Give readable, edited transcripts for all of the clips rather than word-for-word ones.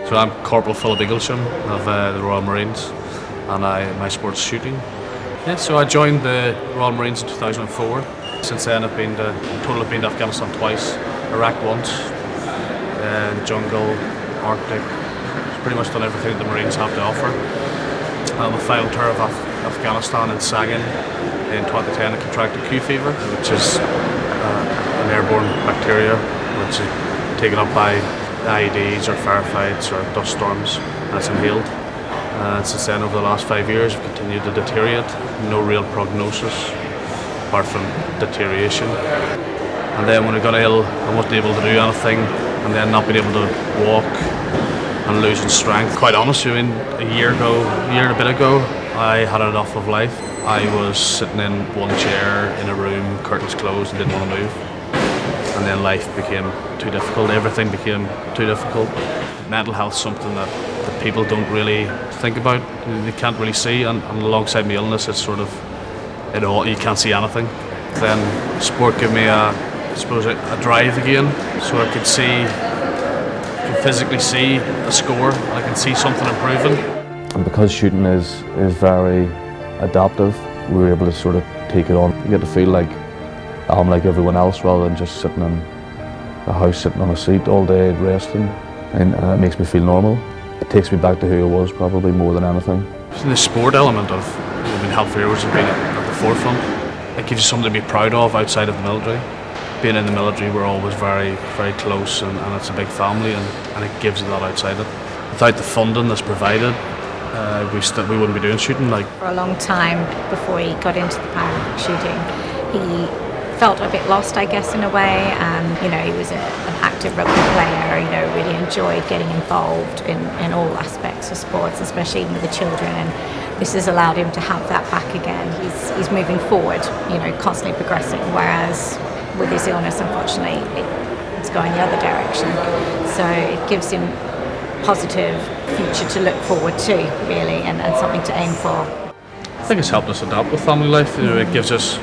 So I'm Corporal Phil Eaglesham of the Royal Marines, and my sport's shooting. Yeah, so I joined the Royal Marines in 2004. Since then I've been to Afghanistan twice, Iraq once, jungle, Arctic. It's pretty much done everything that the Marines have to offer. On the final tour of Afghanistan in Sangin in 2010 I contracted Q fever, which is an airborne bacteria which is taken up by IEDs or firefights or dust storms, and it's inhaled. Since then, over the last 5 years, we've continued to deteriorate. No real prognosis, apart from deterioration. And then when I got ill, I wasn't able to do anything, and then not being able to walk and losing strength. Quite honestly, I mean, a year and a bit ago, I had enough of life. I was sitting in one chair in a room, curtains closed, and didn't want to move. And then life became too difficult, everything became too difficult. Mental health is something that people don't really think about, they can't really see, and alongside my illness it's sort of, you can't see anything. Then sport gave me a drive again, so I could physically see a score, I can see something improving. And because shooting is very adaptive, we were able to sort of take it on. You get to feel like I'm like everyone else rather than just sitting in a house, sitting on a seat all day resting, and it makes me feel normal. It takes me back to who I was probably more than anything. The sport element of health fairways has been at the forefront. It gives you something to be proud of outside of the military. Being in the military we're always very, very close, and it's a big family, and it gives you that outside it. Without the funding that's provided, we wouldn't be doing shooting. For a long time before he got into the Paralympic shooting, he felt a bit lost, I guess, in a way. He was an active rugby player, really enjoyed getting involved in all aspects of sports, especially even with the children, and this has allowed him to have that back again. He's moving forward, constantly progressing, whereas with his illness, unfortunately, it's going the other direction. So it gives him positive future to look forward to, really, and something to aim for. I think it's helped us adapt with family life. It gives us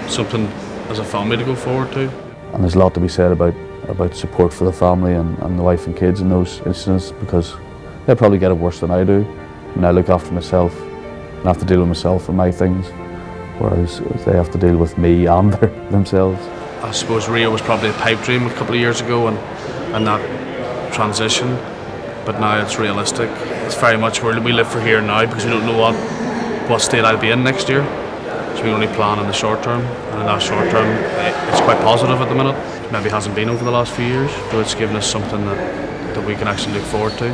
something as a family to go forward to. And there's a lot to be said about support for the family and the wife and kids in those instances, because they probably get it worse than I do, and I look after myself and have to deal with myself and my things, whereas they have to deal with me and themselves. I suppose Rio was probably a pipe dream a couple of years ago, and that transition, but now it's realistic. It's very much we live for here and now, because we don't know what state I'll be in next year. So we only plan in the short term, and in that short term it's quite positive at the minute. Maybe hasn't been over the last few years, so it's given us something that we can actually look forward to.